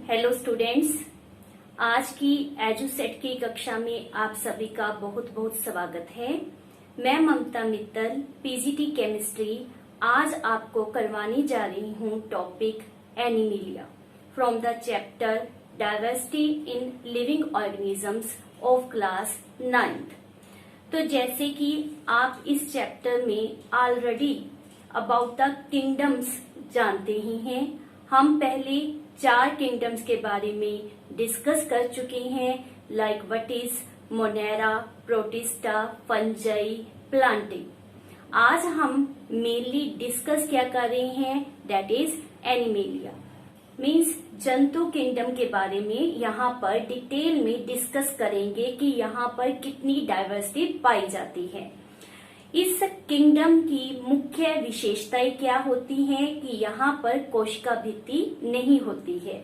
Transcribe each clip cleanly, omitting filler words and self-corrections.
Hello students, आज की Edusat की कक्षा में आप सभी का बहुत बहुत स्वागत है। मैं ममता मित्तल, पीजीटी केमिस्ट्री, आज आपको करवाने जा रही हूँ topic animalia from the chapter diversity in living organisms of class 9th। तो जैसे कि आप इस चैप्टर में ऑलरेडी अबाउट द किंगडम्स जानते ही हैं। हम पहले 4 किंगडम्स के बारे में डिस्कस कर चुके हैं, like what is Monera, protista, fungi, planting. आज हम मेनली डिस्कस क्या कर रहे हैं, दैट इज एनिमेलिया, मीन्स जंतु किंगडम के बारे में यहाँ पर डिटेल में डिस्कस करेंगे कि यहाँ पर कितनी डाइवर्सिटी पाई जाती है। इस किंगडम की मुख्य विशेषताएं क्या होती हैं कि यहाँ पर कोशिका भित्ति नहीं होती है।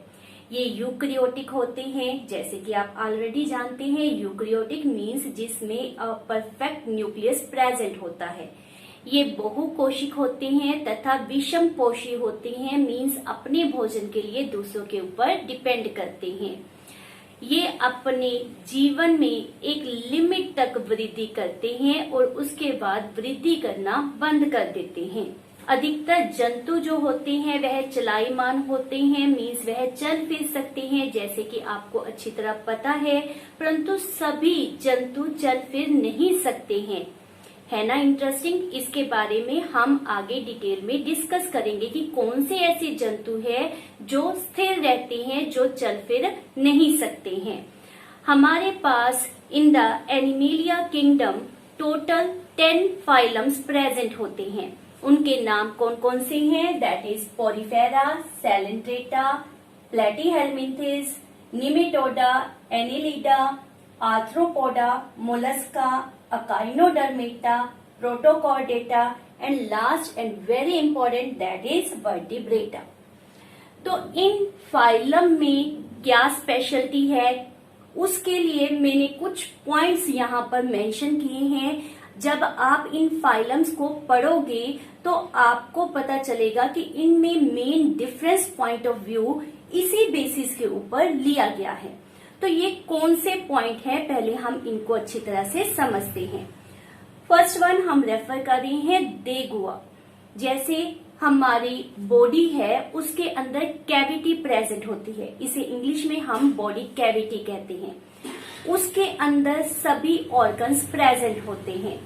ये यूकैरियोटिक होते हैं, जैसे कि आप ऑलरेडी जानते हैं। यूकैरियोटिक मीन्स जिसमें अ परफेक्ट न्यूक्लियस प्रेजेंट होता है। ये बहुकोशिक होते हैं तथा विषम पोषी होते हैं, मीन्स अपने भोजन के लिए दूसरों के ऊपर डिपेंड करते हैं। ये अपने जीवन में एक लिमिट तक वृद्धि करते हैं और उसके बाद वृद्धि करना बंद कर देते हैं। अधिकतर जंतु जो होते हैं वह चलायमान होते हैं, मीन्स वह चल फिर सकते हैं, जैसे कि आपको अच्छी तरह पता है। परंतु सभी जंतु चल फिर नहीं सकते हैं, है ना इंटरेस्टिंग। इसके बारे में हम आगे डिटेल में डिस्कस करेंगे कि कौन से ऐसे जंतु हैं जो स्थिर रहते हैं, जो चल फिर नहीं सकते हैं। हमारे पास in the animalia kingdom total 10 phylums present होते हैं। उनके नाम कौन कौन से हैं, that is porifera, coelenterata, platyhelminthes, nematoda, annelida, arthropoda, mollusca, echinodermata, protochordata and last and very important that is vertebrata. तो इन फाइलम में क्या स्पेशलिटी है, उसके लिए मैंने कुछ पॉइंट्स यहाँ पर मेंशन किए हैं। जब आप इन फाइलम्स को पढ़ोगे तो आपको पता चलेगा कि इनमें main difference point of view इसी बेसिस के ऊपर लिया गया है। तो ये कौन से पॉइंट हैं, पहले हम इनको अच्छी तरह से समझते हैं। फर्स्ट वन हम रेफर कर रहे हैं देगुआ। जैसे हमारी बॉडी है, उसके अंदर कैविटी प्रेजेंट होती है, इसे इंग्लिश में हम बॉडी कैविटी कहते हैं। उसके अंदर सभी ऑर्गन्स प्रेजेंट होते हैं।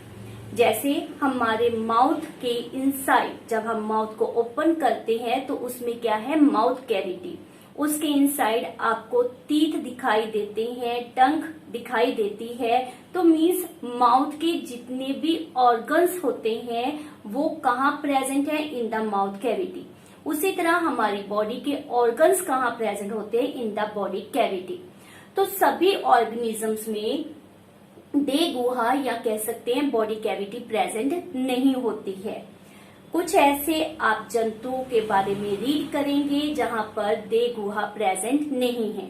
जैसे हमारे माउथ के इनसाइड, जब हम माउथ को ओपन करते हैं तो उसमें क्या है, माउथ कैविटी। उसके इनसाइड आपको टीथ दिखाई देते हैं, टंग दिखाई देती है। तो मीन्स माउथ के जितने भी ऑर्गन्स होते हैं वो कहाँ प्रेजेंट है, इन द माउथ कैविटी। उसी तरह हमारी बॉडी के ऑर्गन्स कहाँ प्रेजेंट होते हैं, इन द बॉडी कैविटी। तो सभी ऑर्गेनिजम्स में दे गुहा या कह सकते हैं बॉडी कैविटी प्रेजेंट नहीं होती है। कुछ ऐसे आप जंतुओं के बारे में रीड करेंगे जहां पर दे गुहा प्रेजेंट नहीं है।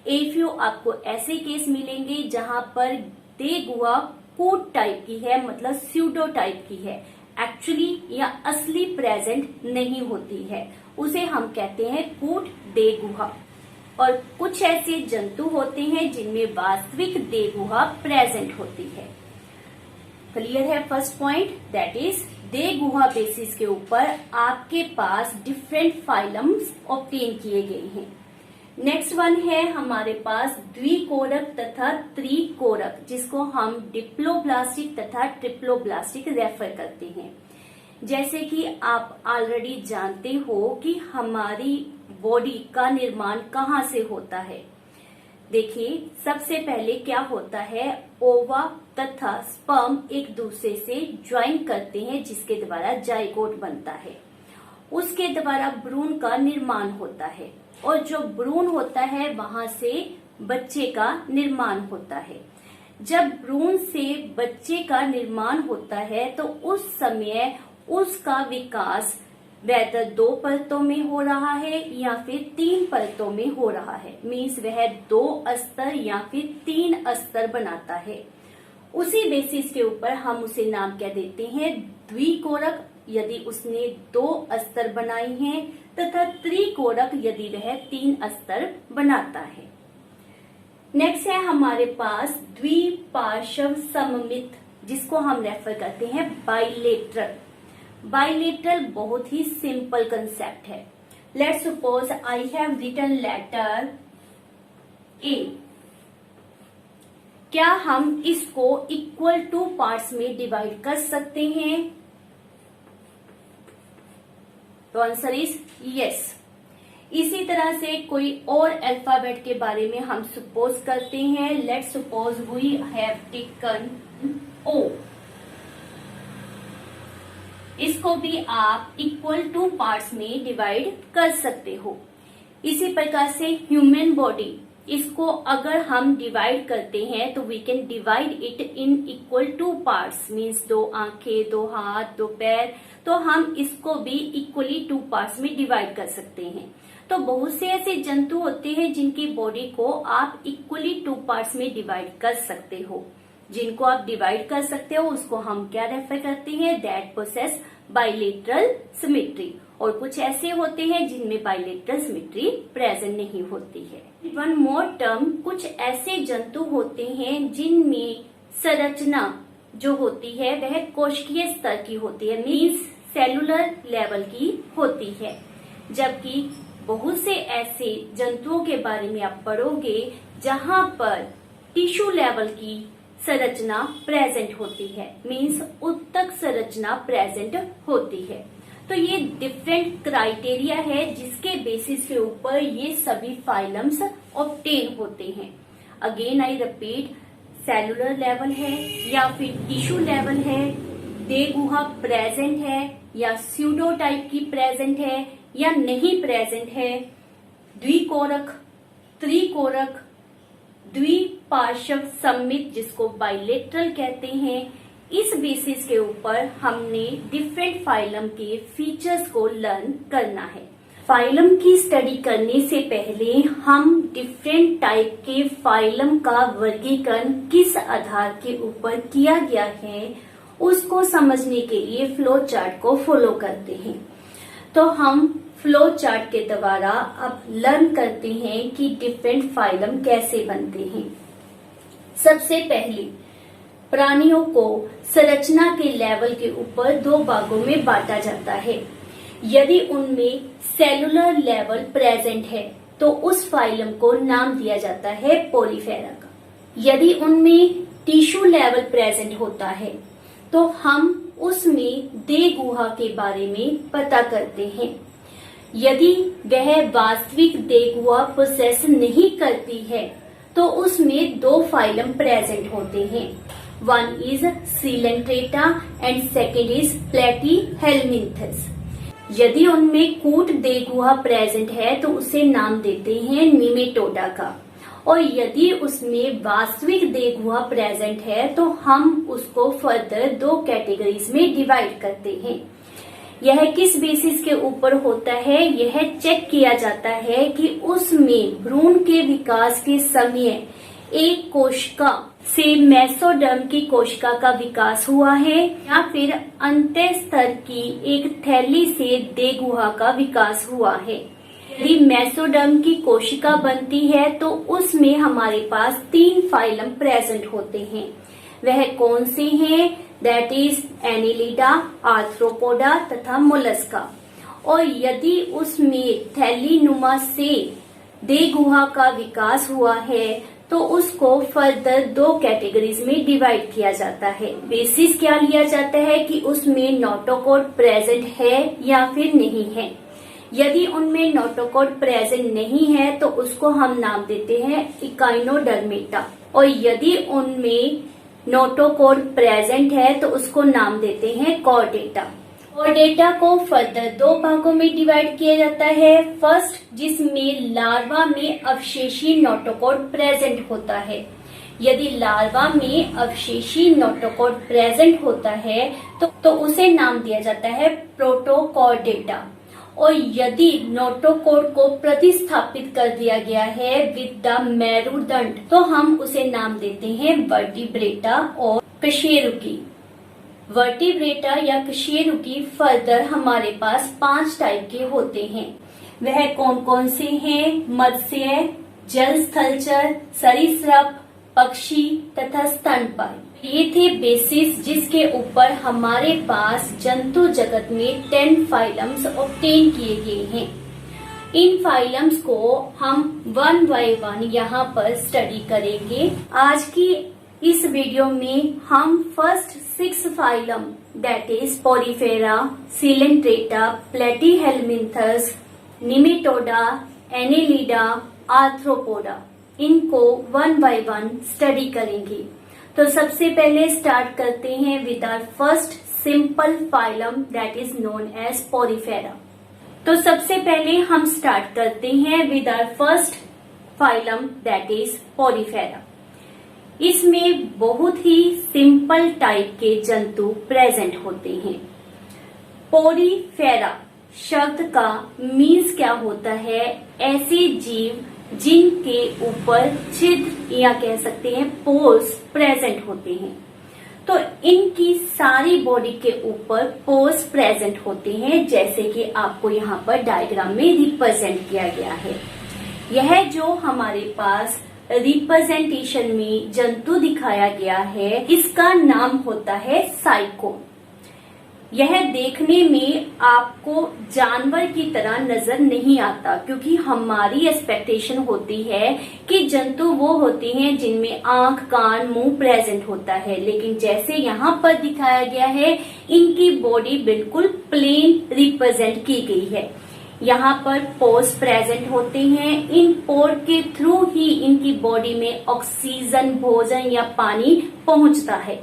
एक फ्यू आपको ऐसे केस मिलेंगे जहां पर दे गुहा कूट टाइप की है, मतलब स्यूडो टाइप की है, एक्चुअली या असली प्रेजेंट नहीं होती है, उसे हम कहते हैं कूट दे गुहा। और कुछ ऐसे जंतु होते हैं जिनमें वास्तविक दे गुहा प्रेजेंट होती है। क्लियर है first point, that is they Guha basis के ऊपर आपके पास डिफरेंट फाइलम्स ऑब्टेन किए गए हैं। नेक्स्ट वन है हमारे पास द्विकोरक तथा त्रिकोरक, जिसको हम डिप्लोब्लास्टिक तथा ट्रिप्लोब्लास्टिक रेफर करते हैं। जैसे कि आप ऑलरेडी जानते हो कि हमारी बॉडी का निर्माण कहाँ से होता है। देखिए, सबसे पहले क्या होता है, ओवा तथा स्पर्म एक दूसरे से ज्वाइन करते हैं, जिसके द्वारा जाइगोट बनता है। उसके द्वारा भ्रूण का निर्माण होता है और जो भ्रूण होता है वहां से बच्चे का निर्माण होता है। जब भ्रूण से बच्चे का निर्माण होता है तो उस समय उसका विकास वेदर 2 परतों में हो रहा है या फिर 3 परतों में हो रहा है, मीन्स वह 2 स्तर या फिर 3 स्तर बनाता है। उसी बेसिस के ऊपर हम उसे नाम क्या देते हैं, द्विकोरक। यदि उसने 2 स्तर बनाए हैं तथा त्रिकोरक यदि वह 3 अस्तर बनाता है। नेक्स्ट है हमारे पास द्विपार्श्व सममित, जिसको हम रेफर करते हैं बाइलेटरल। बाइलेटरल बहुत ही सिंपल कंसेप्ट है। Let's suppose I have written letter A. क्या हम इसको इक्वल टू पार्ट्स में डिवाइड कर सकते हैं? तो आंसर इज यस। इसी तरह से कोई और अल्फाबेट के बारे में हम सपोज करते हैं। Let's suppose we have taken O. इसको भी आप इक्वल टू पार्ट्स में डिवाइड कर सकते हो। इसी प्रकार से ह्यूमन बॉडी, इसको अगर हम डिवाइड करते हैं तो we can divide it in equal two parts, means 2 आंखें, 2 हाथ, 2 पैर, तो हम इसको भी इक्वली 2 पार्ट्स में डिवाइड कर सकते हैं। तो बहुत से ऐसे जंतु होते हैं जिनकी बॉडी को आप इक्वली 2 पार्ट्स में डिवाइड कर सकते हो। जिनको आप डिवाइड कर सकते हो उसको हम क्या रेफर करते हैं? That possess bilateral symmetry. और कुछ ऐसे होते हैं जिनमें बाइलेटरल सिमेट्री प्रेजेंट नहीं होती है। वन मोर टर्म, कुछ ऐसे जंतु होते हैं जिनमें संरचना जो होती है वह कोशिकीय स्तर की होती है, मीन्स सेलुलर लेवल की होती है। जबकि बहुत से ऐसे जंतुओं के बारे में आप पढ़ोगे जहां पर टिश्यू लेवल की संरचना प्रेजेंट होती है, मीन्स उत्तक संरचना प्रेजेंट होती है। तो ये डिफरेंट क्राइटेरिया है जिसके बेसिस के ऊपर ये सभी फाइलम्स ऑब्टेन होते हैं। Again I repeat, cellular level है या फिर टिश्यू लेवल है, देहगुहा प्रेजेंट है या स्यूडो टाइप की प्रेजेंट है या नहीं प्रेजेंट है, द्विकोरक, त्रिकोरक, द्विपार्श्व सममित जिसको बाइलेटरल कहते हैं, इस बेसिस के ऊपर हमने डिफरेंट फाइलम के फीचर्स को लर्न करना है। फाइलम की स्टडी करने से पहले हम डिफरेंट टाइप के फाइलम का वर्गीकरण किस आधार के ऊपर किया गया है उसको समझने के लिए फ्लो चार्ट को फॉलो करते हैं। तो हम फ्लो चार्ट के द्वारा अब लर्न करते हैं कि डिफरेंट फाइलम कैसे बनते हैं। सबसे पहले प्राणियों को संरचना के लेवल के ऊपर 2 भागों में बांटा जाता है। यदि उनमें सेलुलर लेवल प्रेजेंट है तो उस फाइलम को नाम दिया जाता है पॉलीफेरा का। यदि उनमें टिश्यू लेवल प्रेजेंट होता है तो हम उसमें देह गुहा के बारे में पता करते हैं। यदि वह वास्तविक देह गुहा प्रोसेस नहीं करती है तो उसमें 2 फाइलम प्रेजेंट होते हैं। One is coelenterata and second is platyhelminthes. यदि उनमें कूट देह गुहा प्रेजेंट है तो उसे नाम देते हैं निमेटोडा का। और यदि उसमें वास्तविक देह गुहा प्रेजेंट है तो हम उसको फर्दर 2 कैटेगरीज में डिवाइड करते हैं। यह किस बेसिस के ऊपर होता है? यह चेक किया जाता है कि उसमें भ्रूण के विकास के समय एक कोशिका से मेसोडर्म की कोशिका का विकास हुआ है या फिर अंत्य स्तर की एक थैली से देह गुहा का विकास हुआ है। यदि मेसोडर्म की कोशिका बनती है तो उसमें हमारे पास 3 फाइलम प्रेजेंट होते हैं। वह कौन से हैं? दैट इज एनिलिडा, आर्थ्रोपोडा तथा मोलस्का। और यदि उसमें थैली नुमा से देह गुहा का विकास हुआ है तो उसको फर्दर 2 कैटेगरीज में डिवाइड किया जाता है। बेसिस क्या लिया जाता है कि उसमें नोटोकॉड प्रेजेंट है या फिर नहीं है। यदि उनमें नोटोकॉड प्रेजेंट नहीं है तो उसको हम नाम देते हैं इकाइनोडर्मेटा। और यदि उनमें नोटोकॉड प्रेजेंट है तो उसको नाम देते हैं कॉर्डेटा। कॉर्डेटा को फर्दर 2 भागों में डिवाइड किया जाता है। फर्स्ट, जिसमें लार्वा में अवशेषी नोटोकॉड प्रेजेंट होता है। यदि लार्वा में अवशेषी नोटोकॉड प्रेजेंट होता है तो उसे नाम दिया जाता है प्रोटोकॉर्डेटा। और यदि नोटोकॉड को प्रतिस्थापित कर दिया गया है विद द मेरुदंड तो हम उसे नाम देते हैं वर्टिब्रेटा और कशेरुकी। वर्टिब्रेटा या कशेरुकी फर्दर हमारे पास 5 टाइप के होते हैं। वह कौन कौन से हैं? मत्स्य, जल स्थलचर, सरीसृप, पक्षी तथा स्तनपायी। ये थे बेसिस जिसके ऊपर हमारे पास जंतु जगत में 10 फाइलम्स ऑब्टेन किए गए हैं। इन फाइलम्स को हम वन बाय वन यहाँ पर स्टडी करेंगे। आज की इस वीडियो में हम first 6 phylum that is porifera, coelenterata, platyhelminthes, nematoda, annelida, arthropoda, इनको वन बाय वन स्टडी करेंगे। तो सबसे पहले स्टार्ट करते हैं with our first simple phylum that is known as porifera. तो सबसे पहले हम स्टार्ट करते हैं with our first phylum that is porifera. इसमें बहुत ही सिंपल टाइप के जंतु प्रेजेंट होते हैं। पोरिफेरा शब्द का मीन्स क्या होता है? ऐसे जीव जिनके ऊपर छिद्र या कह सकते हैं पोर्स प्रेजेंट होते हैं। तो इनकी सारी बॉडी के ऊपर पोर्स प्रेजेंट होते हैं, जैसे कि आपको यहाँ पर डायग्राम में रिप्रेजेंट किया गया है। यह जो हमारे पास रिप्रेजेंटेशन में जंतु दिखाया गया है, इसका नाम होता है साइकोन। यह देखने में आपको जानवर की तरह नजर नहीं आता, क्योंकि हमारी एक्सपेक्टेशन होती है कि जंतु वो होते हैं जिनमें आंख, कान, मुंह प्रेजेंट होता है। लेकिन जैसे यहाँ पर दिखाया गया है, इनकी बॉडी बिल्कुल प्लेन रिप्रेजेंट की गई है। यहाँ पर पोर्स प्रेजेंट होते हैं। इन पोर के थ्रू ही इनकी बॉडी में ऑक्सीजन, भोजन या पानी पहुंचता है।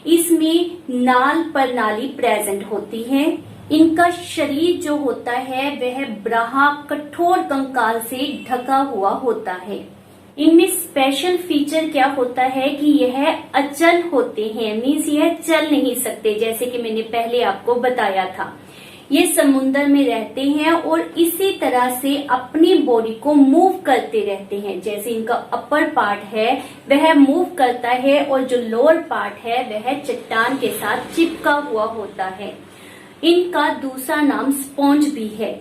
इसमें नाल प्रणाली प्रेजेंट होती है। इनका शरीर जो होता है वह ब्राहा कठोर कंकाल से ढका हुआ होता है। इनमें स्पेशल फीचर क्या होता है कि यह अचल होते हैं, मीन्स यह चल नहीं सकते, जैसे कि मैंने पहले आपको बताया था। ये समुन्द्र में रहते हैं और इसी तरह से अपनी बॉडी को मूव करते रहते हैं। जैसे इनका अपर पार्ट है वह मूव करता है और जो लोअर पार्ट है वह चट्टान के साथ चिपका हुआ होता है। इनका दूसरा नाम स्पॉन्ज भी है।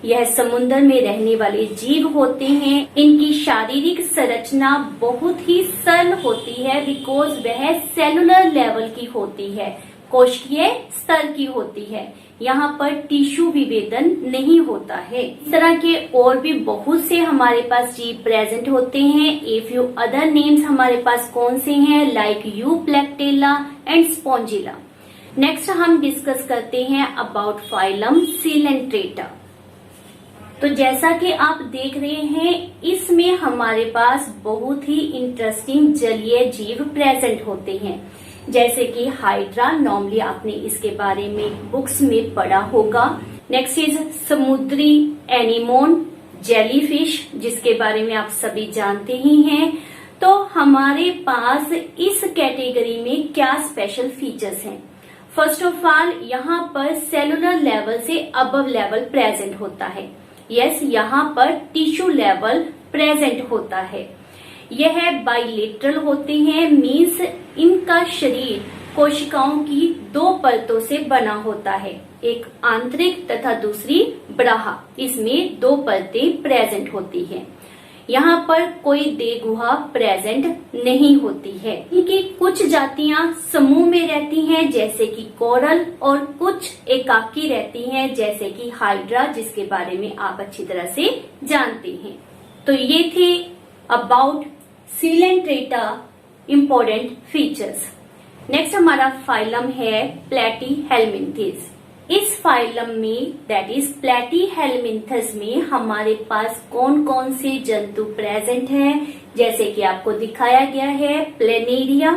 यह समुन्द्र में रहने वाले जीव होते हैं। इनकी शारीरिक संरचना बहुत ही सरल होती है, बिकॉज वह सेलुलर लेवल की होती है, कोशिकीय स्तर की होती है। यहाँ पर टिश्यू विभेदन नहीं होता है। इस तरह के और भी बहुत से हमारे पास जीव प्रेजेंट होते हैं। ए फ्यू अदर नेम्स हमारे पास कौन से हैं? Like Euplectella and Spongilla. Next हम डिस्कस करते हैं अबाउट फाइलम सिलेंट्रेटा। तो जैसा कि आप देख रहे हैं, इसमें हमारे पास बहुत ही इंटरेस्टिंग जलीय जीव प्रेजेंट होते हैं, जैसे कि हाइड्रा। नॉर्मली आपने इसके बारे में बुक्स में पढ़ा होगा। नेक्स्ट इज समुद्री एनीमोन, जेलीफिश, जिसके बारे में आप सभी जानते ही हैं। तो हमारे पास इस कैटेगरी में क्या स्पेशल फीचर्स हैं? फर्स्ट ऑफ ऑल, यहाँ पर सेलुलर लेवल से अबव लेवल प्रेजेंट होता है। यस, यहाँ पर टिश्यू लेवल प्रेजेंट होता है। यह बाइलेटरल होते हैं, मीन्स इनका शरीर कोशिकाओं की 2 परतों से बना होता है, एक आंतरिक तथा दूसरी ब्राहा। इसमें 2 परतें प्रेजेंट होती हैं। यहाँ पर कोई देहगुहा प्रेजेंट नहीं होती है। इनकी कुछ जातियां समूह में रहती हैं, जैसे कि कोरल, और कुछ एकाकी रहती हैं, जैसे कि हाइड्रा, जिसके बारे में आप अच्छी तरह से जानते हैं। तो ये थे about Coelenterata important features. Next हमारा फाइलम है प्लेटीहेलमिन्थस। इस फाइलम में दैट इज प्लेटीहेलमिन्थस में हमारे पास कौन कौन से जंतु प्रेजेंट हैं? जैसे कि आपको दिखाया गया है, planaria.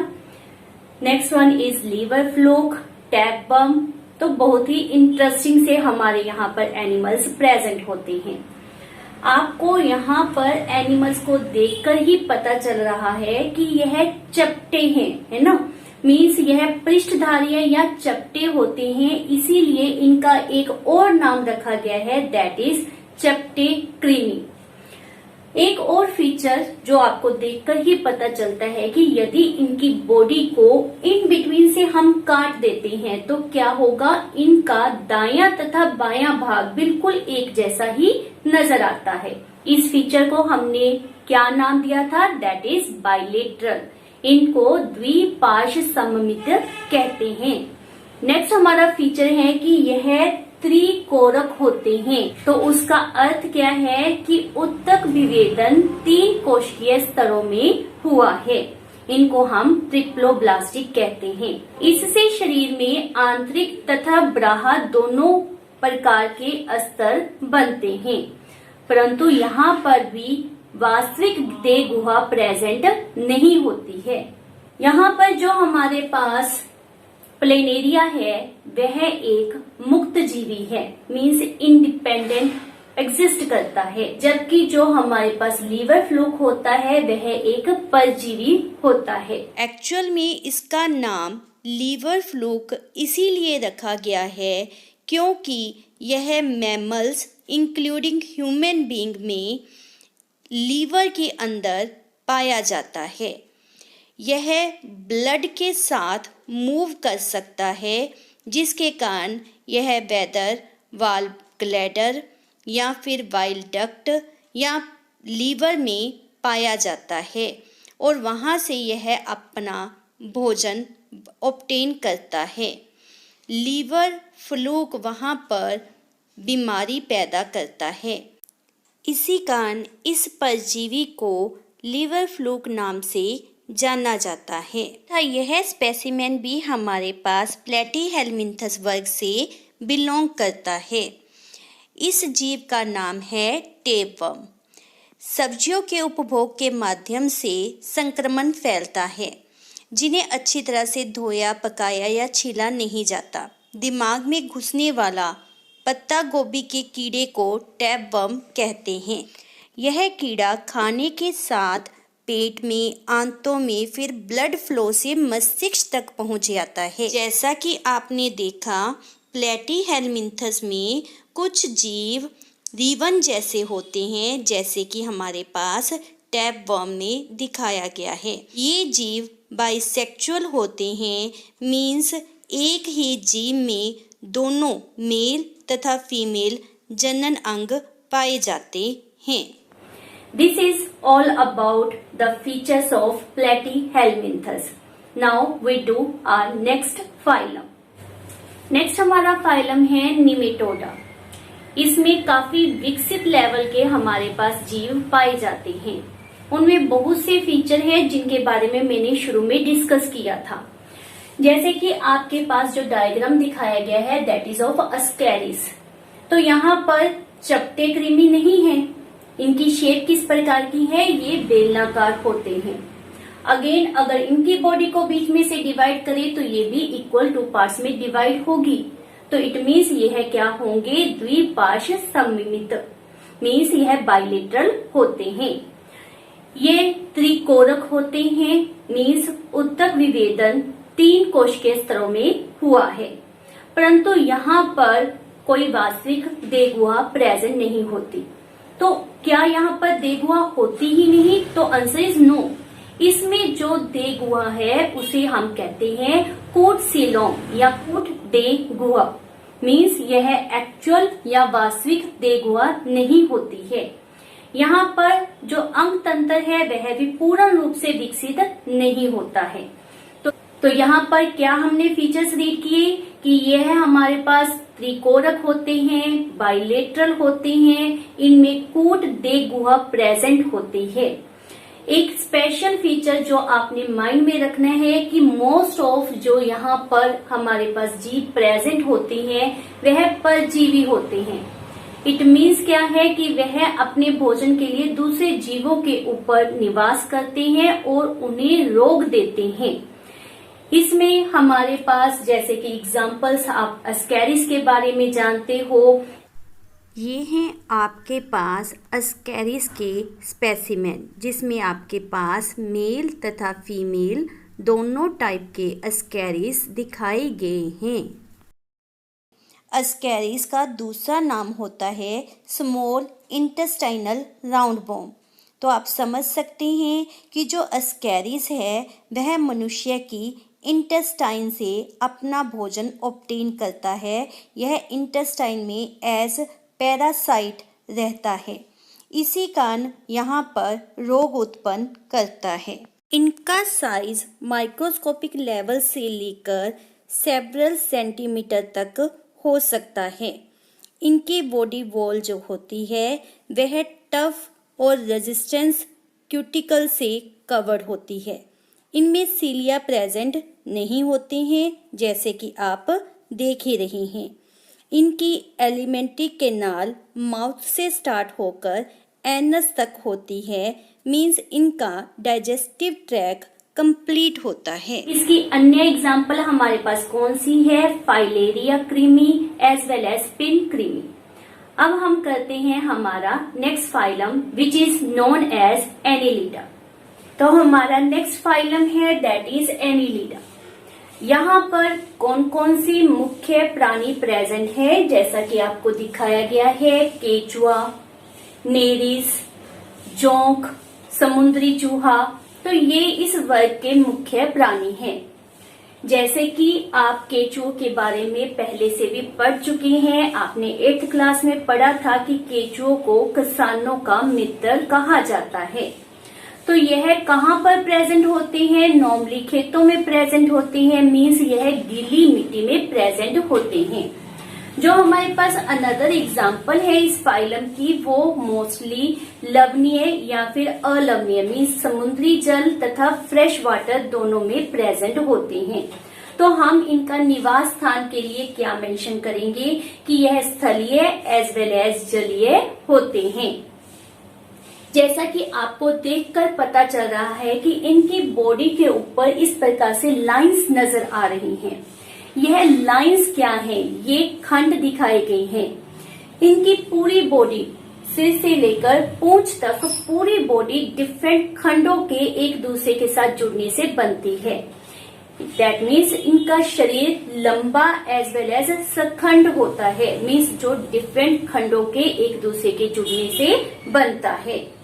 Next one is liver fluke, tapeworm. तो बहुत ही इंटरेस्टिंग से हमारे यहाँ पर एनिमल्स प्रेजेंट होते हैं। आपको यहाँ पर एनिमल्स को देखकर ही पता चल रहा है कि यह चपटे हैं, है ना? मीन्स यह पृष्ठधारी या चपटे होते हैं, इसीलिए इनका एक और नाम रखा गया है दैट इज चपटे कृमि। एक और फीचर जो आपको देखकर ही पता चलता है कि यदि इनकी बॉडी को इन बिटवीन से हम काट देते हैं तो क्या होगा, इनका दायां तथा बायां भाग बिल्कुल एक जैसा ही नजर आता है। इस फीचर को हमने क्या नाम दिया था? That is bilateral. इनको द्विपार्श्व सममित कहते हैं। नेक्स्ट हमारा फीचर है कि यह त्रिकोरक होते हैं। तो उसका अर्थ क्या है कि उत्तक विभेदन 3 कोशिकीय स्तरों में हुआ है। इनको हम ट्रिप्लोब्लास्टिक कहते हैं। इससे शरीर में आंतरिक तथा बाह्य दोनों प्रकार के स्तर बनते हैं, परंतु यहाँ पर भी वास्तविक देह गुहा प्रेजेंट नहीं होती है। यहाँ पर जो हमारे पास प्लेनेरिया है वह एक मुक्त जीवी है, मीन्स इंडिपेंडेंट एग्जिस्ट करता है, जबकि जो हमारे पास लीवर फ्लूक होता है वह एक परजीवी होता है। एक्चुअल में इसका नाम लीवर फ्लूक इसीलिए रखा गया है क्योंकि यह मैमल्स इंक्लूडिंग ह्यूमन बीइंग में लीवर के अंदर पाया जाता है। यह ब्लड के साथ मूव कर सकता है, जिसके कारण यह वेदर वाल्व ग्लैडर या फिर वाइल डक्ट या लीवर में पाया जाता है और वहाँ से यह अपना भोजन ऑब्टेन करता है। लीवर फ्लूक वहाँ पर बीमारी पैदा करता है। इसी कारण इस परजीवी को लीवर फ्लूक नाम से जाना जाता है। यह स्पेसिमेन भी हमारे पास प्लेटीहेलमिन्थस वर्ग से बिलोंग करता है। इस जीव का नाम है टेपवर्म। सब्जियों के उपभोग के माध्यम से संक्रमण फैलता है, जिन्हें अच्छी तरह से धोया, पकाया या छीला नहीं जाता। दिमाग में घुसने वाला पत्ता गोभी के कीड़े को टैपवर्म कहते हैं। यह कीड़ा खाने के साथ पेट में, आंतों में, फिर ब्लड फ्लो से मस्तिष्क तक पहुंच जाता है। जैसा कि आपने देखा, प्लेटीहेलमिन्थस में कुछ जीव रिबन जैसे होते हैं, जैसे कि हमारे पास टैपवर्म में दिखाया गया है। ये जीव बाइसेक्सुअल होते हैं, मीन्स एक ही जीव में दोनों मेल तथा फीमेल जनन अंग पाए जाते हैं। This is all about the features of Platyhelminthes. Now we do our next phylum. Next हमारा फाइलम है निमेटोडा। इसमें काफी विकसित लेवल के हमारे पास जीव पाए जाते हैं। उनमें बहुत से फीचर हैं जिनके बारे में मैंने शुरू में डिस्कस किया था। जैसे कि आपके पास जो डायग्राम दिखाया गया है दैट इज ऑफ अस्कैरिस। तो यहाँ पर चपटे कृमि नहीं है। इनकी शेप किस प्रकार की है? ये बेलनाकार होते हैं। अगेन अगर इनकी बॉडी को बीच में से डिवाइड करें तो ये भी इक्वल टू पार्ट्स में डिवाइड होगी। तो इट मीन्स यह क्या होंगे? द्विपार्श्व सममित, मीन्स यह बाइलेटरल होते हैं। ये त्रिकोरक होते हैं, मीन्स उत्तक विभेदन 3 कोशिकीय स्तरों में हुआ है, परंतु यहाँ पर कोई वास्तविक देह गुहा प्रेजेंट नहीं होती। तो क्या यहाँ पर देह गुहा होती ही नहीं? तो आंसर इज नो। इसमें जो देह गुहा है उसे हम कहते हैं कूट सीलोम या कूट देह गुहा, मीन्स यह एक्चुअल या वास्तविक देह गुहा नहीं होती है। यहाँ पर जो अंग तंत्र है वह भी पूर्ण रूप से विकसित नहीं होता है। तो यहाँ पर क्या हमने फीचर्स रीड किए कि यह हमारे पास त्रिकोरक होते हैं, बाइलेटरल होते हैं, इनमें कूट देह गुहा प्रेजेंट होती है। एक स्पेशल फीचर जो आपने माइंड में रखना है कि मोस्ट ऑफ जो यहाँ पर हमारे पास जीव प्रेजेंट होते हैं वह परजीवी होते हैं। इट मीन्स क्या है कि वह अपने भोजन के लिए दूसरे जीवों के ऊपर निवास करते हैं और उन्हें रोग देते हैं। इसमें हमारे पास जैसे कि एग्जाम्पल्स आप अस्कैरिस के बारे में जानते हो। ये हैं आपके पास अस्कैरिस के स्पेसिमेन, जिसमें आपके पास मेल तथा फीमेल दोनों टाइप के अस्कैरिस दिखाए गए हैं। अस्कैरिस का दूसरा नाम होता है स्मॉल इंटेस्टाइनल राउंडवॉर्म। तो आप समझ सकते हैं कि जो अस्कैरिस है वह मनुष्य की इंटेस्टाइन से अपना भोजन ऑब्टेन करता है। यह इंटेस्टाइन में एज पैरासाइट रहता है। इसी कारण यहाँ पर रोग उत्पन्न करता है। इनका साइज माइक्रोस्कोपिक लेवल से लेकर सेवरल सेंटीमीटर तक हो सकता है। इनकी बॉडी वॉल जो होती है वह टफ और रेजिस्टेंस क्यूटिकल से कवर्ड होती है। इनमें सीलिया प्रेजेंट नहीं होते हैं, जैसे कि आप देख ही रहे हैं। इनकी एलिमेंट्री कैनाल माउथ से स्टार्ट होकर एनस तक होती है, मींस इनका डाइजेस्टिव ट्रैक कंप्लीट होता है। इसकी अन्य एग्जाम्पल हमारे पास कौन सी है? फाइलेरिया क्रीमी एज वेल एज पिन क्रीमी। अब हम करते हैं हमारा next phylum which is known as Annelida. तो हमारा नेक्स्ट फाइलम है दैट इज एनिलिडा। यहाँ पर कौन कौन सी मुख्य प्राणी प्रेजेंट है? जैसा कि आपको दिखाया गया है, केचुआ, नेरिस, जोंक, समुद्री चूहा। तो ये इस वर्ग के मुख्य प्राणी हैं। जैसे कि आप केचुओं के बारे में पहले से भी पढ़ चुके हैं। आपने 8th क्लास में पढ़ा था कि केचुओं को किसानों का मित्र कहा जाता है। तो यह कहाँ पर प्रेजेंट होते हैं? नॉर्मली खेतों में प्रेजेंट होते हैं, मीन्स यह गीली मिट्टी में प्रेजेंट होते हैं। जो हमारे पास अनदर एग्जाम्पल है इस फाइलम की, वो मोस्टली लवणीय या फिर अलवणीय मीन्स समुद्री जल तथा फ्रेश वाटर दोनों में प्रेजेंट होते हैं। तो हम इनका निवास स्थान के लिए क्या मेंशन करेंगे कि यह स्थलीय एज वेल एज जलीय होते हैं। जैसा कि आपको देखकर पता चल रहा है कि इनकी बॉडी के ऊपर इस प्रकार से लाइंस नजर आ रही हैं। यह लाइंस क्या है? ये खंड दिखाए गए हैं। इनकी पूरी बॉडी सिर से लेकर पूंछ तक पूरी बॉडी डिफरेंट खंडों के एक दूसरे के साथ जुड़ने से बनती है। दैट मीन्स इनका शरीर लंबा एज वेल एज सखंड होता है, मीन्स जो डिफरेंट खंडों के एक दूसरे के जुड़ने से बनता है।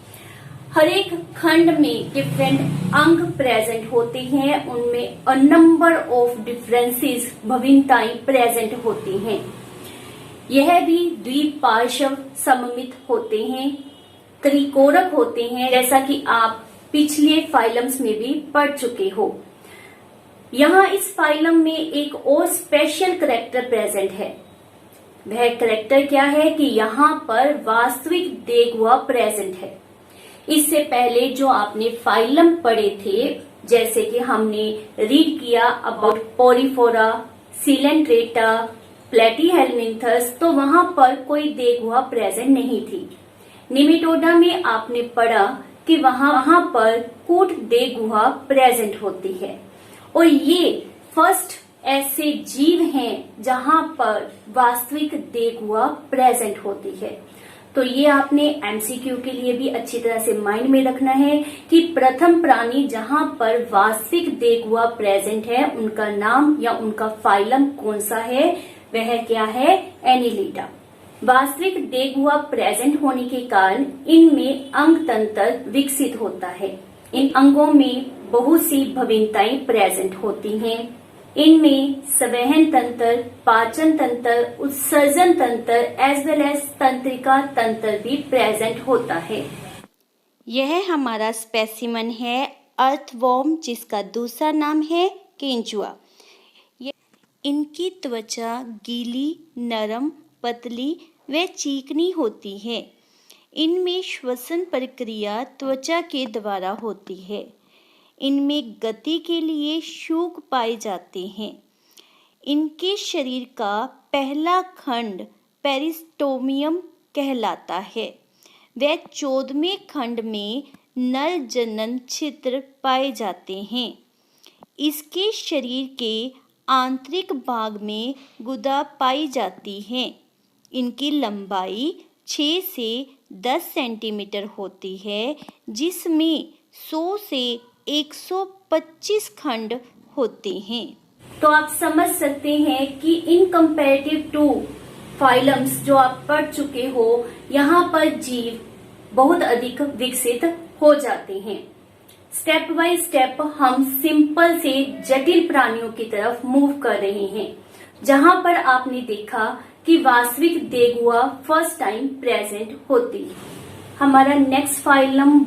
हर एक खंड में डिफरेंट अंग प्रेजेंट होते हैं, उनमें अ नंबर ऑफ डिफरेंसेस भिन्नताएं प्रेजेंट होती हैं। यह भी द्विपार्श्व सममित होते हैं, त्रिकोणक होते हैं, जैसा कि आप पिछले फाइलम्स में भी पढ़ चुके हो। यहाँ इस फाइलम में एक और स्पेशल कैरेक्टर प्रेजेंट है। वह कैरेक्टर क्या है कि यहाँ पर वास्तविक देखुआ प्रेजेंट है। इससे पहले जो आपने फाइलम पढ़े थे, जैसे कि हमने रीड किया अबाउट पोरीफोरा, सिलेंट्रेटा, प्लेटीहेलमिंथस, तो वहां पर कोई देखुआ प्रेजेंट नहीं थी। निमेटोडा में आपने पढ़ा कि वहां पर कूट देखुआ प्रेजेंट होती है। और ये फर्स्ट ऐसे जीव हैं जहां पर वास्तविक देखुआ प्रेजेंट होती है। तो ये आपने एमसीक्यू के लिए भी अच्छी तरह से माइंड में रखना है कि प्रथम प्राणी जहां पर वास्तविक देखुआ प्रेजेंट है, उनका नाम या उनका फाइलम कौन सा है? वह क्या है? एनिलिडा। वास्तविक देखुआ प्रेजेंट होने के कारण इनमें अंग तंत्र विकसित होता है। इन अंगों में बहुत सी भिन्नताएं प्रेजेंट होती हैं। इनमें संवहन तंत्र, पाचन तंत्र, उत्सर्जन तंत्र एज वेल एज तंत्रिका तंत्र भी प्रेजेंट होता है। यह हमारा स्पेसिमन है अर्थवॉर्म, जिसका दूसरा नाम है केंचुआ। इनकी त्वचा गीली, नरम, पतली व चिकनी होती है। इनमें श्वसन प्रक्रिया त्वचा के द्वारा होती है। इनमें गति के लिए शूक पाए जाते हैं। इनके शरीर का पहला खंड पेरिस्टोमियम कहलाता है। वह 14वें खंड में नर जनन छिद्र पाए जाते हैं। इसके शरीर के आंतरिक भाग में गुदा पाई जाती है। इनकी लंबाई 6 से 10 सेंटीमीटर होती है, जिसमें 100 से 125 खंड होते हैं। तो आप समझ सकते हैं कि इन कंपैरेटिव टू फाइलम्स जो आप पढ़ चुके हो, यहाँ पर जीव बहुत अधिक विकसित हो जाते हैं। स्टेप बाय स्टेप हम सिंपल से जटिल प्राणियों की तरफ मूव कर रहे हैं। जहाँ पर आपने देखा कि वास्तविक देगुआ फर्स्ट टाइम प्रेजेंट होती है। हमारा नेक्स्ट फाइलम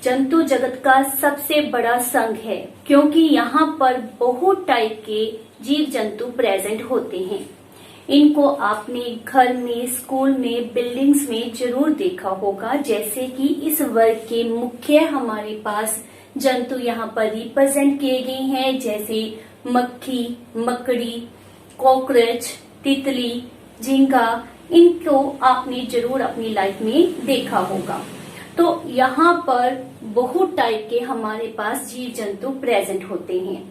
जंतु जगत का सबसे बड़ा संघ है, क्योंकि यहाँ पर बहुत टाइप के जीव जंतु प्रेजेंट होते हैं। इनको आपने घर में, स्कूल में, बिल्डिंग्स में जरूर देखा होगा। जैसे कि इस वर्ग के मुख्य हमारे पास जंतु यहाँ पर रिप्रेजेंट किए गए हैं, जैसे मक्खी, मकड़ी, कॉकरोच, तितली, झींगा। इनको आपने जरूर अपनी लाइफ में देखा होगा। तो यहाँ पर बहुत टाइप के हमारे पास जीव जंतु प्रेजेंट होते हैं।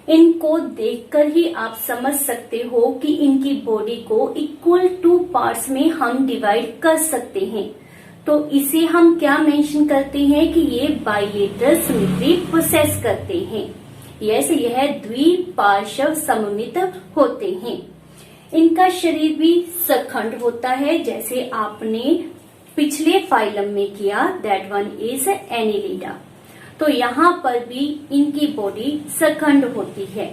इनको देखकर ही आप समझ सकते हो कि इनकी बॉडी को इक्वल 2 पार्ट्स में हम डिवाइड कर सकते हैं। तो इसे हम क्या मेंशन करते हैं कि ये बाइलेटरल सिमेट्री प्रोसेस करते हैं। यह द्विपार्श्व सममित होते हैं। इनका शरीर भी सखंड होता है, जैसे आपने पिछले फाइलम में किया, दैट वन इज एनिलिडा। तो यहाँ पर भी इनकी बॉडी सखंड होती है।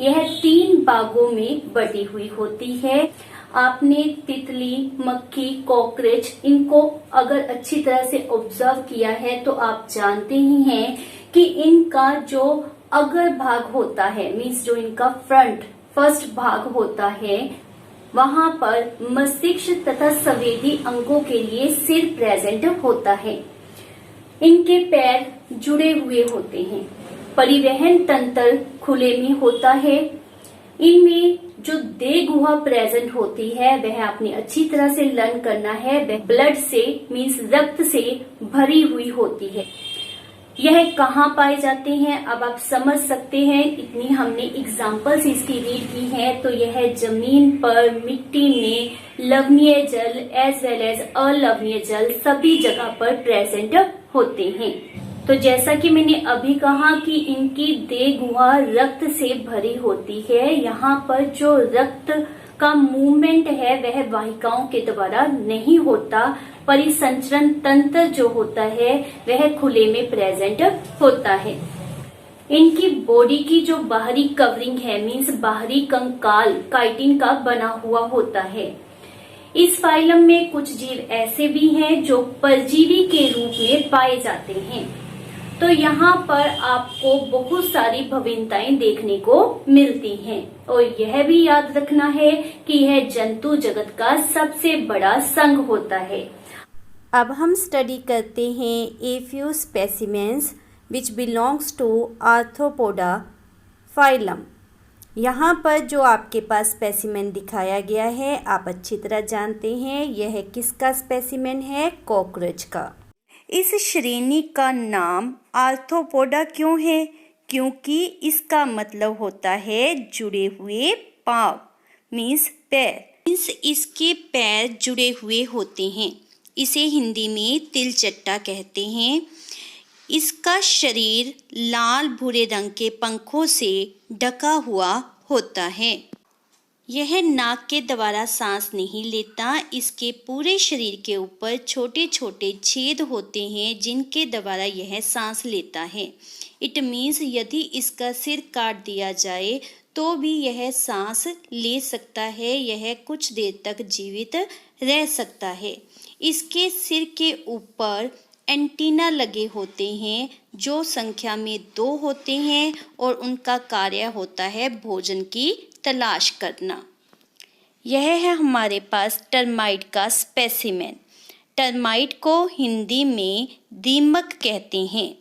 यह 3 भागों में बटी हुई होती है। आपने तितली, मक्खी, कॉकरोच, इनको अगर अच्छी तरह से ऑब्जर्व किया है तो आप जानते ही हैं कि इनका जो अगर भाग होता है, मीन्स जो इनका फर्स्ट भाग होता है, वहां पर मस्तिष्क तथा संवेदी अंगों के लिए सिर प्रेजेंट होता है। इनके पैर जुड़े हुए होते हैं। परिवहन तंत्र खुले में होता है। इनमें जो देहगुहा प्रेजेंट होती है वह आपने अच्छी तरह से लर्न करना है। वह ब्लड से, मीन्स रक्त से भरी हुई होती है। यह कहाँ पाए जाते हैं अब आप समझ सकते हैं। इतनी हमने एग्जाम्पल्स इसकी रीड की है। तो यह जमीन पर, मिट्टी में, लवणीय जल एज वेल एज अलवणीय जल सभी जगह पर प्रेजेंट होते हैं। तो जैसा कि मैंने अभी कहा कि इनकी देहगुहा रक्त से भरी होती है। यहाँ पर जो रक्त का मूवमेंट है वह वाहिकाओं के द्वारा नहीं होता। परिसंचरण तंत्र जो होता है वह खुले में प्रेजेंट होता है। इनकी बॉडी की जो बाहरी कवरिंग है, मीन्स बाहरी कंकाल काइटिन का बना हुआ होता है। इस फाइलम में कुछ जीव ऐसे भी हैं जो परजीवी के रूप में पाए जाते हैं। तो यहाँ पर आपको बहुत सारी भिन्नताएं देखने को मिलती हैं और यह भी याद रखना है कि यह जंतु जगत का सबसे बड़ा संघ होता है। अब हम स्टडी करते हैं a few specimens which belongs to Arthropoda phylum. यहाँ पर जो आपके पास स्पेसिमेन दिखाया गया है आप अच्छी तरह जानते हैं यह किसका स्पेसिमेन है, कॉकरोच का। इस श्रेणी का नाम आर्थ्रोपोडा क्यों है? क्योंकि इसका मतलब होता है जुड़े हुए पाँव, मीन्स पैर। मीन्स इसके पैर जुड़े हुए होते हैं। इसे हिंदी में तिलचट्टा कहते हैं। इसका शरीर लाल भूरे रंग के पंखों से ढका हुआ होता है। यह नाक के द्वारा सांस नहीं लेता। इसके पूरे शरीर के ऊपर छोटे छोटे छेद होते हैं जिनके द्वारा यह सांस लेता है। इट मीन्स यदि इसका सिर काट दिया जाए तो भी यह सांस ले सकता है। यह कुछ देर तक जीवित रह सकता है। इसके सिर के ऊपर एंटीना लगे होते हैं जो संख्या में 2 होते हैं और उनका कार्य होता है भोजन की तलाश करना। यह है हमारे पास टर्माइट का स्पेसिमेन। टर्माइट को हिंदी में दीमक कहते हैं।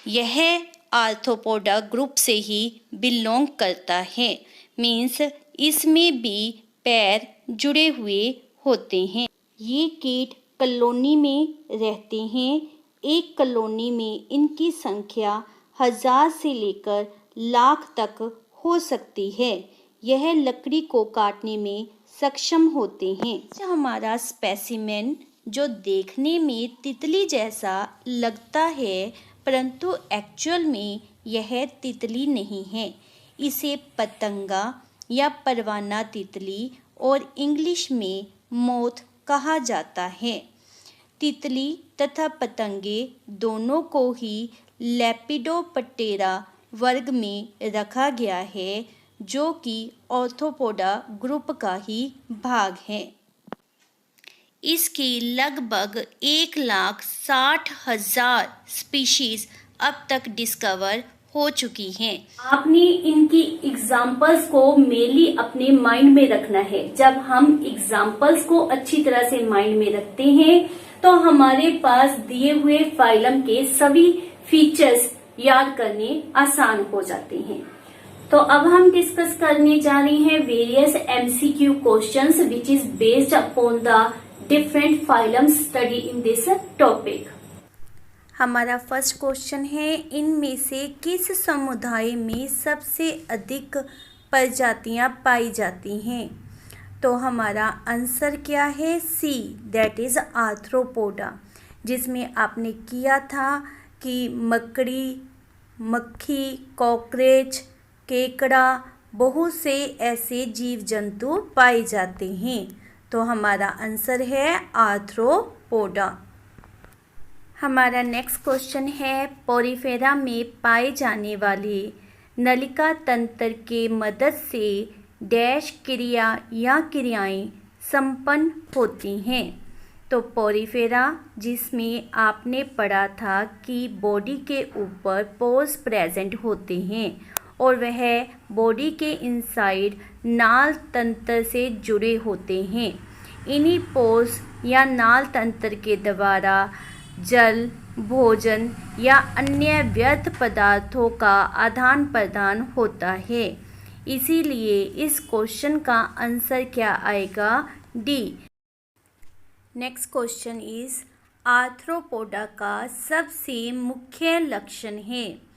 यह आर्थ्रोपोडा ग्रुप से ही बिलोंग करता है। मीन्स इसमें भी पैर जुड़े हुए होते हैं। ये कीट कॉलोनी में रहते हैं। एक कॉलोनी में इनकी संख्या 1000 से लेकर लाख तक हो सकती है। यह लकड़ी को काटने में सक्षम होते हैं। हमारा स्पेसिमेन जो देखने में तितली जैसा लगता है परंतु एक्चुअल में यह तितली नहीं है। इसे पतंगा या परवाना तितली और इंग्लिश में मोथ कहा जाता है। तितली तथा पतंगे दोनों को ही लेपिडोप्टेरा वर्ग में रखा गया है। जो कि ऑर्थोपोडा ग्रुप का ही भाग है। इसकी लगभग 1,60,000 स्पीशीज अब तक डिस्कवर हो चुकी हैं। आपने इनकी एग्जाम्पल्स को मेनली अपने माइंड में रखना है। जब हम एग्जाम्पल्स को अच्छी तरह से माइंड में रखते हैं तो हमारे पास दिए हुए फाइलम के सभी फीचर्स याद करने आसान हो जाते हैं। तो अब हम डिस्कस करने जा रहे हैं various MCQ questions which is based upon the different phylum study in this topic. हमारा फर्स्ट क्वेश्चन है, इनमें से किस समुदाय में सबसे अधिक प्रजातियां पाई जाती हैं? तो हमारा आंसर क्या है? सी, दैट इज़ आर्थ्रोपोडा, जिसमें आपने किया था कि मकड़ी, मक्खी, कॉकरोच, केकड़ा, बहुत से ऐसे जीव जंतु पाए जाते हैं। तो हमारा आंसर है आर्थ्रोपोडा। हमारा नेक्स्ट क्वेश्चन है, पोरीफेरा में पाए जाने वाले नलिका तंत्र के मदद से डैश क्रिया या क्रियाएं संपन्न होती हैं। तो पोरीफेरा, जिसमें आपने पढ़ा था कि बॉडी के ऊपर पोर्स प्रेजेंट होते हैं और वह बॉडी के इनसाइड नाल तंत्र से जुड़े होते हैं। इन्हीं पोर्स या नाल तंत्र के द्वारा जल, भोजन या अन्य व्यर्थ पदार्थों का आदान प्रदान होता है। इसीलिए इस क्वेश्चन का आंसर क्या आएगा? D. Next question is, arthropoda का सबसे मुख्य लक्षण है।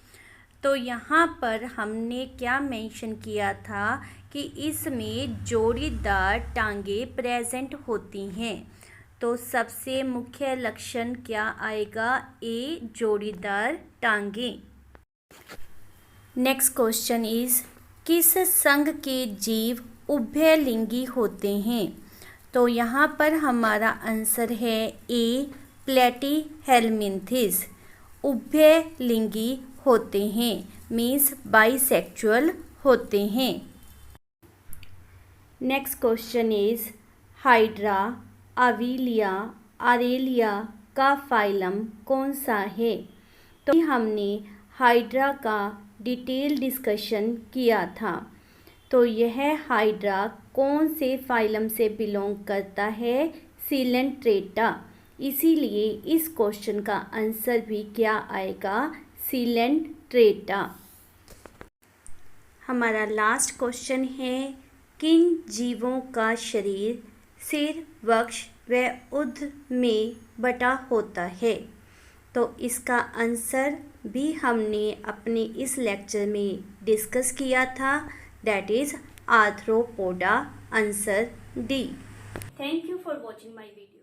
तो यहाँ पर हमने क्या मेंशन किया था कि इसमें जोड़ीदार टांगे प्रेजेंट होती हैं। तो सबसे मुख्य लक्षण क्या आएगा? ए, जोड़ीदार टांगे। नेक्स्ट क्वेश्चन इज, किस संघ के जीव उभयलिंगी होते हैं? तो यहाँ पर हमारा आंसर है ए, प्लेटीहेल्मिन्थेस, उभयलिंगी होते हैं, मीन्स बाइसेक्सुअल होते हैं। नेक्स्ट क्वेश्चन इज, हाइड्रा, अविलिया, आरेलिया का फाइलम कौन सा है? तो हमने हाइड्रा का डिटेल डिस्कशन किया था। तो यह हाइड्रा कौन से फाइलम से बिलोंग करता है? सिलेंट्रेटा। इसीलिए इस क्वेश्चन का आंसर भी क्या आएगा? सिलेंट्रेटा। हमारा लास्ट क्वेश्चन है, किन जीवों का शरीर सिर, वक्ष व उदर में बटा होता है? तो इसका आंसर भी हमने अपने इस लेक्चर में डिस्कस किया था, that is arthropoda. Answer D. Thank you for watching my video.